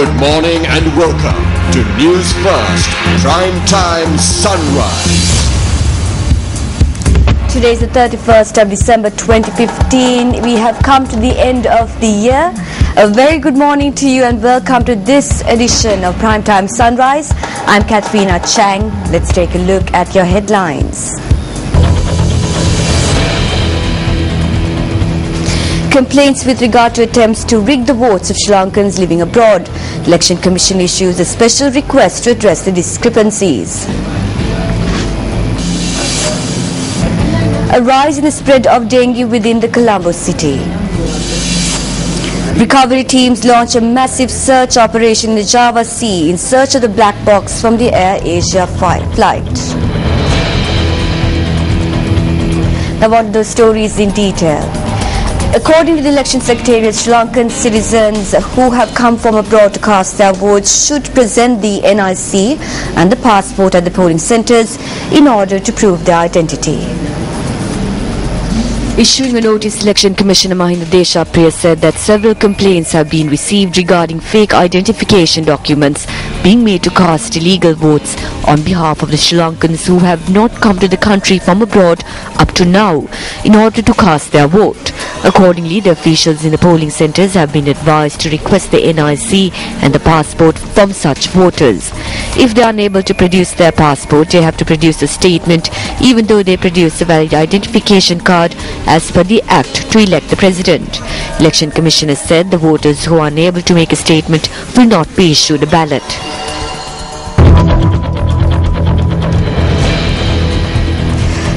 Good morning and welcome to News First Prime Time Sunrise. Today is the 31st of December 2015. We have come to the end of the year. A very good morning to you and welcome to this edition of Primetime Sunrise. I'm Katrina Chang. Let's take a look at your headlines. Complaints with regard to attempts to rig the votes of Sri Lankans living abroad. Election Commission issues a special request to address the discrepancies. A rise in the spread of dengue within the Colombo city. Recovery teams launch a massive search operation in the Java Sea in search of the black box from the Air Asia flight. Now what are those stories in detail? According to the Election Secretariat, Sri Lankan citizens who have come from abroad to cast their votes should present the NIC and the passport at the polling centres in order to prove their identity. Issuing a notice, Election Commissioner Mahinda Deshapriya said that several complaints have been received regarding fake identification documents being made to cast illegal votes on behalf of the Sri Lankans who have not come to the country from abroad up to now in order to cast their vote. Accordingly, the officials in the polling centres have been advised to request the NIC and the passport from such voters. If they are unable to produce their passport, they have to produce a statement even though they produce a valid identification card as per the Act to elect the President. Election Commissioner said the voters who are unable to make a statement will not be issued a ballot.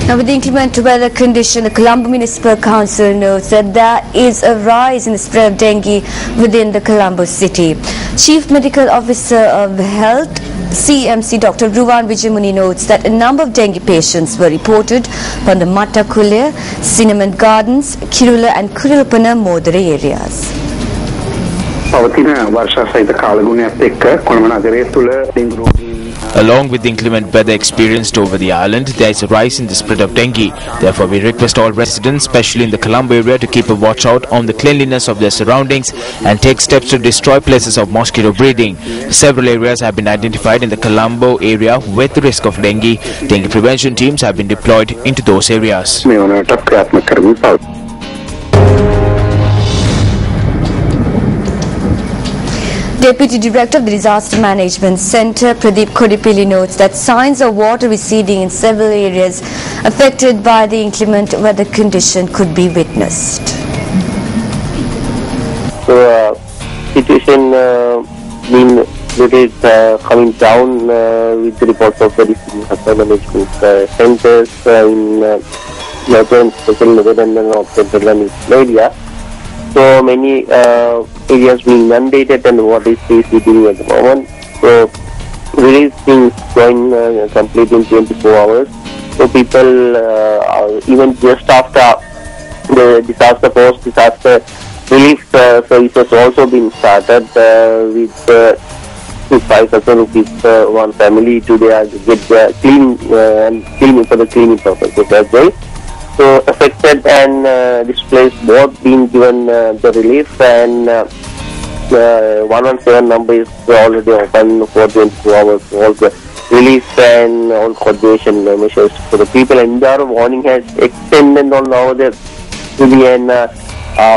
Now, with the inclement weather condition, the Colombo Municipal Council notes that there is a rise in the spread of dengue within the Colombo city. Chief Medical Officer of Health, CMC Dr. Ruwan Vijayamuni notes that a number of dengue patients were reported from the Matakule, Cinnamon Gardens, Kirula and Kurulapana Modere areas. Along with the inclement weather experienced over the island, there is a rise in the spread of dengue. Therefore, we request all residents, especially in the Colombo area, to keep a watch out on the cleanliness of their surroundings and take steps to destroy places of mosquito breeding. Several areas have been identified in the Colombo area with the risk of dengue. Dengue prevention teams have been deployed into those areas. Deputy Director of the Disaster Management Centre, Pradeep Kodipilli, notes that signs of water receding in several areas affected by the inclement weather condition could be witnessed. So, situation coming down with the reports of the disaster management centres in northern, especially northern and northern area. So many areas being inundated and water is receding at the moment. So relief things going complete in 24 hours. So people even just after the disaster post-disaster relief services also been started with 5,000 rupees one family to get clean and clean for the cleaning purposes as well. So affected and displaced both being given the relief, and 117 number is already open for 24 hours. All the relief and all coordination measures for the people. And the warning has extended on all the hilly and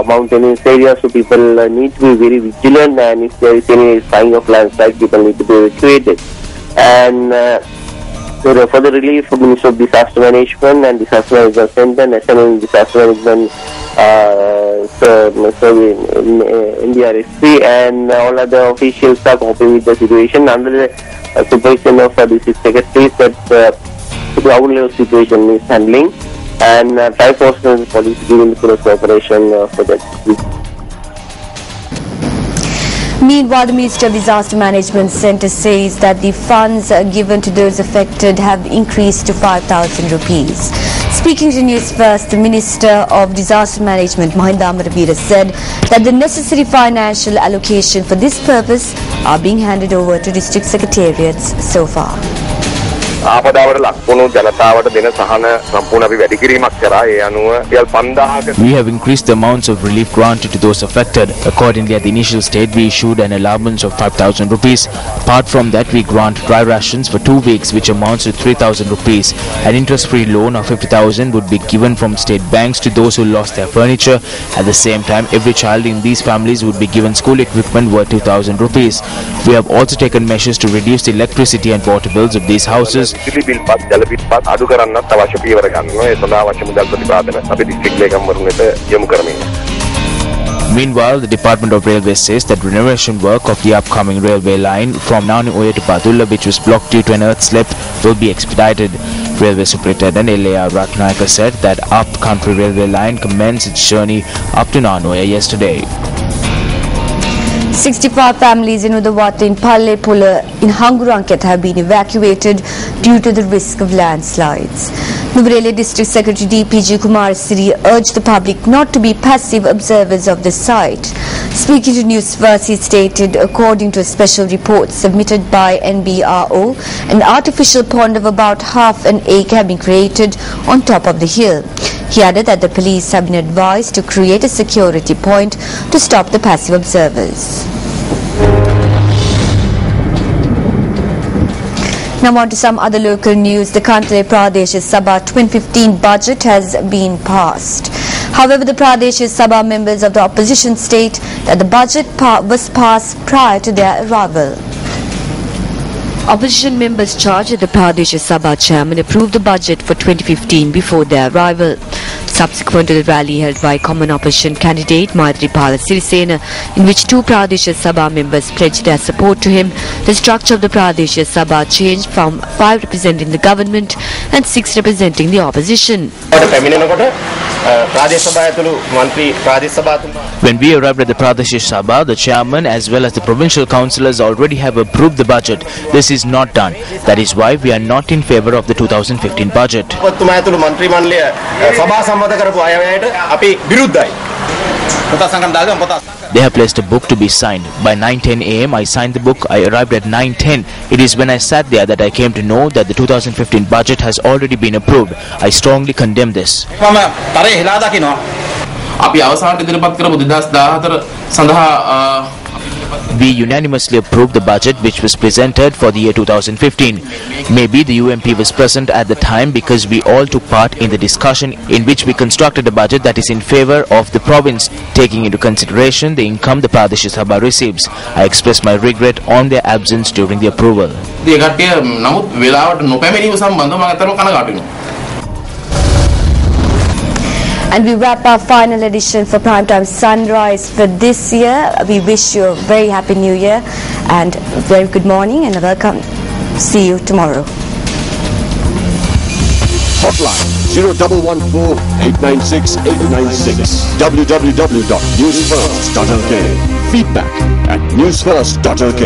mountainous areas, so people need to be very vigilant, and if there is any sign of landslide, people need to be evacuated. And so for the relief from Ministry of Disaster Management and Disaster Management Centre, National Disaster Management NDRSP, and all other officials are coping with the situation under the supervision of the District Secretary that the ground level situation is handling, and Triforce and police giving the police cooperation for that. Meanwhile, the Ministry of Disaster Management Centre says that the funds given to those affected have increased to 5,000 rupees. Speaking to News First, the Minister of Disaster Management, Mahinda Amaravira, said that the necessary financial allocation for this purpose are being handed over to district secretariats so far. ආපදාවට ලක්වුණු ජනතාවට දෙන සහන සම්පූර්ණ අපි වැඩි කිරීමක් කරා. ඒ අනුව real 5000ක We have increased the amounts of relief granted to those affected. Accordingly, at the initial stage, we issued an allowance of 5,000 rupees. Apart from that, we grant dry rations for 2 weeks, which amounts to 3,000 rupees. An interest-free loan of 50,000 would be given from state banks to those who lost their furniture. At the same time, every child in these families would be given school equipment worth 2,000 rupees. We have also taken measures to reduce the electricity and water bills of these houses. ජල පිටපත් අඩු කරන්නත් අවශ්‍ය පියවර ගන්නවා. ඒ සඳහා අවශ්‍ය මුදල් ප්‍රතිපාදන අපි දිස්ත්‍රික් ලේකම්වරුන්ට යොමු කරමින්. Meanwhile, the Department of Railways says that renovation work of the upcoming railway line from Nanoya to Padulla, which was blocked due to an earth slip, will be expedited. Railway Superintendent L.A.R. Ratnayaka said that up-country railway line commenced its journey up to Nanoya yesterday. 65 families in Udawata in Palle Pula in Hanguranket have been evacuated due to the risk of landslides. Nuvarela District Secretary DPG Kumar Siri urged the public not to be passive observers of the site. Speaking to Newsfirst, he stated, according to a special report submitted by NBRO, an artificial pond of about half an acre have been created on top of the hill. He added that the police have been advised to create a security point to stop the passive observers. Now on to some other local news. The Kantale Pradesh Sabha 2015 budget has been passed. However, the Pradesh Sabha members of the opposition state that the budget was passed prior to their arrival. Opposition members charged that the Pradesh Sabha chairman approved the budget for 2015 before their arrival. Subsequent to the rally held by common opposition candidate Maithripala Sirisena, in which 2 Pradesh Sabha members pledged their support to him, the structure of the Pradesh Sabha changed from 5 representing the government and 6 representing the opposition. When we arrived at the Pradesh Sabha, the chairman as well as the provincial councillors already have approved the budget. This is not done. That is why we are not in favour of the 2015 budget. They have placed a book to be signed. By 9:10 a.m. I signed the book. I arrived at 9:10. It is when I sat there that I came to know that the 2015 budget has already been approved. I strongly condemn this. We unanimously approved the budget which was presented for the year 2015. Maybe the UMP was present at the time because we all took part in the discussion in which we constructed a budget that is in favour of the province, taking into consideration the income the Pradesh Sabha receives. I express my regret on their absence during the approval. And we wrap our final edition for Primetime Sunrise for this year. We wish you a very happy new year and a very good morning and a welcome. See you tomorrow. Hotline 0114-896-896. www.newsfirst.lk. Feedback at newsfirst.lk.